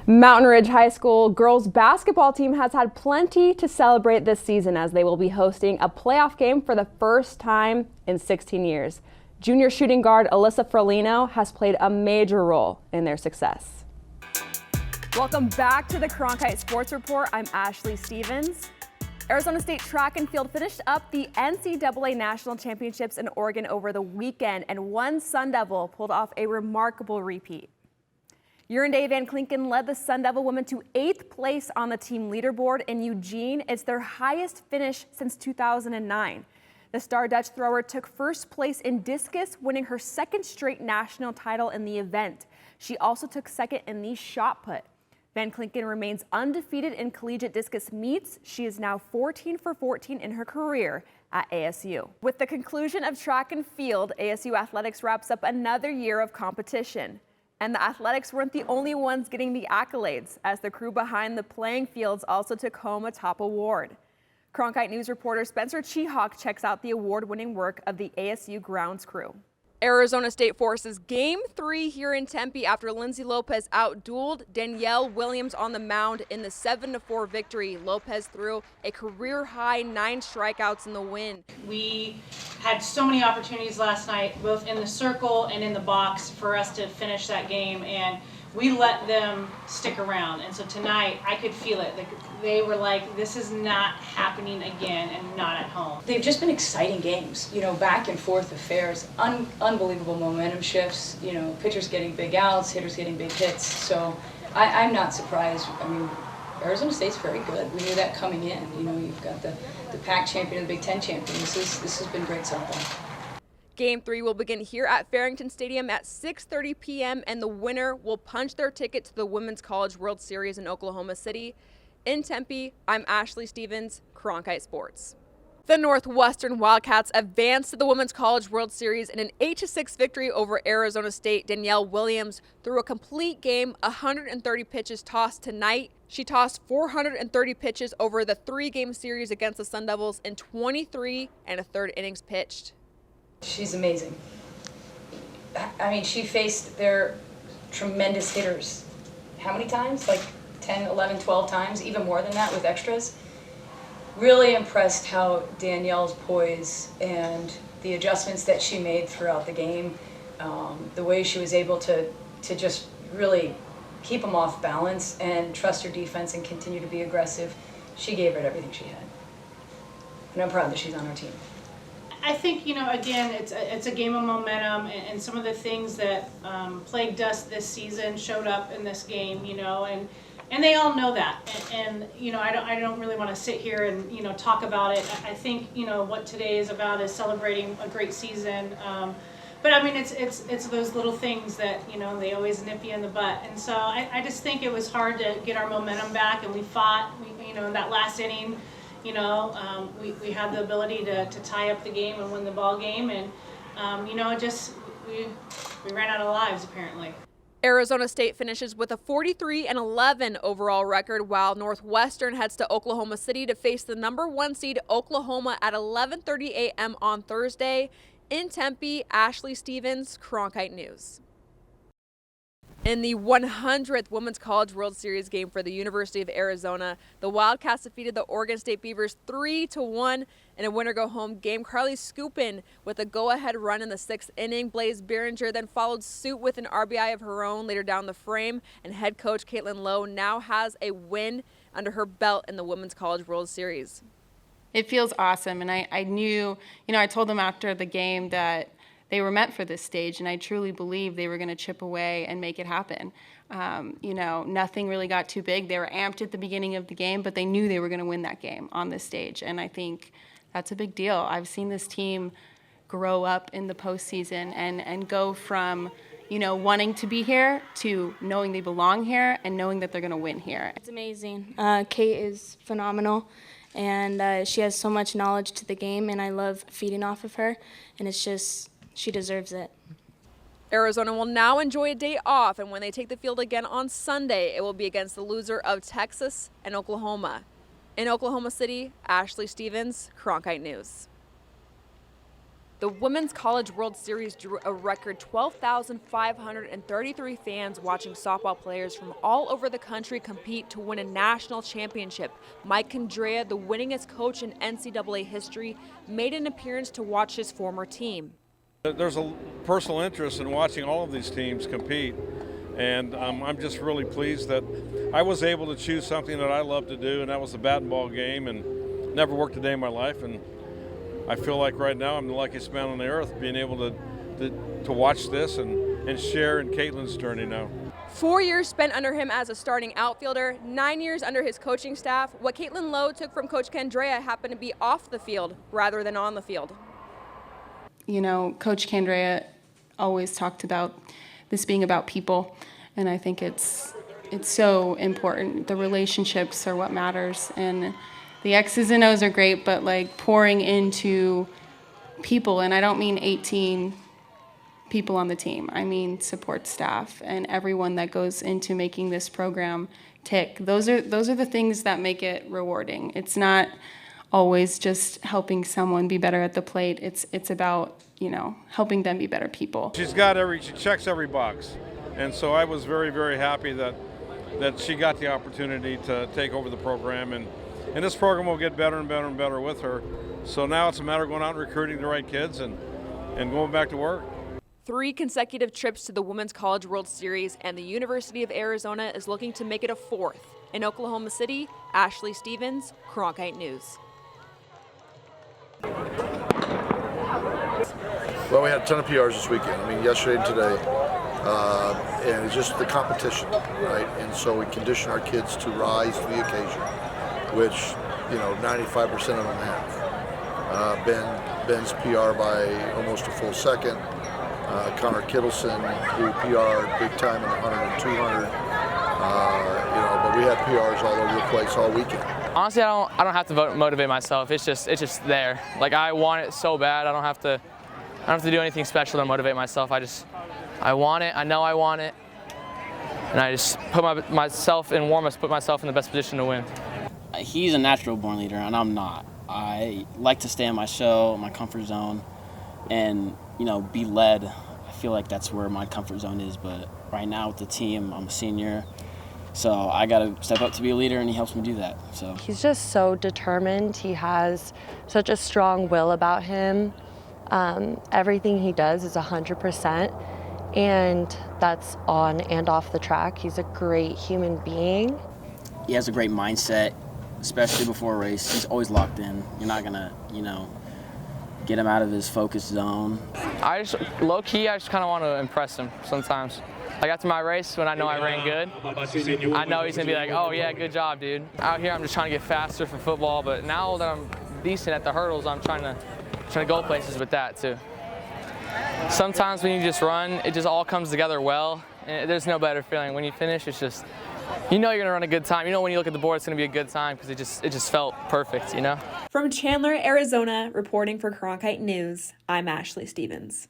Mountain Ridge High School girls basketball team has had plenty to celebrate this season as they will be hosting a playoff game for the first time in 16 years. Junior shooting guard Alyssa Frolino has played a major role in their success. Welcome back to the Cronkite Sports Report. I'm Ashley Stevens. Arizona State track and field finished up the NCAA National Championships in Oregon over the weekend, and one Sun Devil pulled off a remarkable repeat. Day Van Klinken led the Sun Devil women to 8th place on the team leaderboard in Eugene. It's their highest finish since 2009. The Star Dutch thrower took first place in discus, winning her second straight national title in the event. She also took second in the shot put. Van Klinken remains undefeated in collegiate discus meets. She is now 14 for 14 in her career at ASU. With the conclusion of track and field, ASU athletics wraps up another year of competition. And the athletics weren't the only ones getting the accolades, as the crew behind the playing fields also took home a top award. Cronkite News reporter Spencer Cheehawk checks out the award-winning work of the ASU grounds crew. Arizona State forces Game 3 here in Tempe after Lindsay Lopez outdueled Danielle Williams on the mound in the 7-4 victory. Lopez threw a career-high 9 strikeouts in the win. We had so many opportunities last night, both in the circle and in the box, for us to finish that game, and we let them stick around. And so tonight, I could feel it. They were like, this is not happening again, and not at home. They've just been exciting games, back and forth affairs, unbelievable momentum shifts, pitchers getting big outs, hitters getting big hits. So I'm not surprised. I mean, Arizona State's very good. We knew that coming in. You've got the PAC champion and the Big Ten champion. This has been great so far. Game 3 will begin here at Farrington Stadium at 6:30 p.m. and the winner will punch their ticket to the Women's College World Series in Oklahoma City. In Tempe, I'm Ashley Stevens, Cronkite Sports. The Northwestern Wildcats advanced to the Women's College World Series in an 8-6 victory over Arizona State. Danielle Williams threw a complete game, 130 pitches tossed tonight. She tossed 430 pitches over the 3-game series against the Sun Devils in 23 1/3 innings pitched. She's amazing. I mean, she faced their tremendous hitters. How many times? Like 10, 11, 12 times, even more than that with extras. Really impressed how Danielle's poise and the adjustments that she made throughout the game, the way she was able to just really keep them off balance and trust her defense and continue to be aggressive. She gave it everything she had. And I'm proud that she's on our team. I think, again, it's a game of momentum, and some of the things that plagued us this season showed up in this game, and they all know that. And I don't really want to sit here and, talk about it. I think, what today is about is celebrating a great season. But I mean, it's those little things that, they always nip you in the butt. And so I just think it was hard to get our momentum back, and we fought, in that last inning. We had the ability to tie up the game and win the ball game, and we ran out of lives apparently. Arizona State finishes with a 43-11 overall record, while Northwestern heads to Oklahoma City to face the #1 seed Oklahoma at 11:30 a.m. on Thursday. In Tempe, Ashley Stevens, Cronkite News. In the 100th Women's College World Series game for the University of Arizona, the Wildcats defeated the Oregon State Beavers 3-1 in a winner-go-home game. Carly Scoopin with a go-ahead run in the 6th inning. Blaze Behringer then followed suit with an RBI of her own later down the frame, and head coach Caitlin Lowe now has a win under her belt in the Women's College World Series. It feels awesome, and I knew, I told them after the game that they were meant for this stage, and I truly believe they were going to chip away and make it happen. Nothing really got too big. They were amped at the beginning of the game, but they knew they were going to win that game on this stage, and I think that's a big deal. I've seen this team grow up in the postseason and go from, wanting to be here to knowing they belong here and knowing that they're going to win here. It's amazing. Kate is phenomenal, and she has so much knowledge to the game, and I love feeding off of her, and it's just, she deserves it. Arizona will now enjoy a day off, and when they take the field again on Sunday, it will be against the loser of Texas and Oklahoma. In Oklahoma City, Ashley Stevens, Cronkite News. The Women's College World Series drew a record 12,533 fans watching softball players from all over the country compete to win a national championship. Mike Condrea, the winningest coach in NCAA history, made an appearance to watch his former team. There's a personal interest in watching all of these teams compete, and I'm just really pleased that I was able to choose something that I love to do, and that was the bat and ball game, and never worked a day in my life. And I feel like right now I'm the luckiest man on the earth being able to watch this and share in Caitlin's journey now. 4 years spent under him as a starting outfielder, 9 years under his coaching staff. What Caitlin Lowe took from Coach Condrea happened to be off the field rather than on the field. You know, Coach Condrea always talked about this being about people, and I think it's so important. The relationships are what matters, and the X's and O's are great, but like pouring into people, and I don't mean 18 people on the team. I mean support staff and everyone that goes into making this program tick. Those are the things that make it rewarding. It's not always just helping someone be better at the plate. It's about, you know, helping them be better people. She checks every box, and so I was very, very happy that she got the opportunity to take over the program, and this program will get better and better and better with her. So now it's a matter of going out and recruiting the right kids and going back to work. 3 consecutive trips to the Women's College World Series, and the University of Arizona is looking to make it a 4th. In Oklahoma City, Ashley Stevens, Cronkite News. Well, we had a ton of PRs this weekend. I mean, yesterday and today. And it's just the competition, right? And so we condition our kids to rise to the occasion, which, you know, 95% of them have. Ben's PR by almost a full second. Connor Kittleson, who PR'd big time in the 100 and 200. But we had PRs all over the place all weekend. Honestly, I don't have to motivate myself. It's just there. Like, I want it so bad. I don't have to do anything special to motivate myself. I want it. I know I want it, and I just put myself in warm-ups, put myself in the best position to win. He's a natural born leader, and I'm not. I like to stay in my shell, my comfort zone, and be led. I feel like that's where my comfort zone is. But right now with the team, I'm a senior, so I got to step up to be a leader, and he helps me do that. So he's just so determined. He has such a strong will about him. Everything he does is 100%. And that's on and off the track. He's a great human being. He has a great mindset, especially before a race. He's always locked in. You're not gonna, get him out of his focus zone. Low-key, I just kind of want to impress him sometimes. Like after my race, when I know I ran good, I know he's gonna be like, oh yeah, good job, dude. Out here, I'm just trying to get faster for football, but now that I'm decent at the hurdles, I'm trying to go places with that too. Sometimes when you just run, it just all comes together well, and there's no better feeling. When you finish, it's just, you're gonna run a good time. When you look at the board, it's gonna be a good time because it just felt perfect, From Chandler, Arizona, reporting for Cronkite News, I'm Ashley Stevens.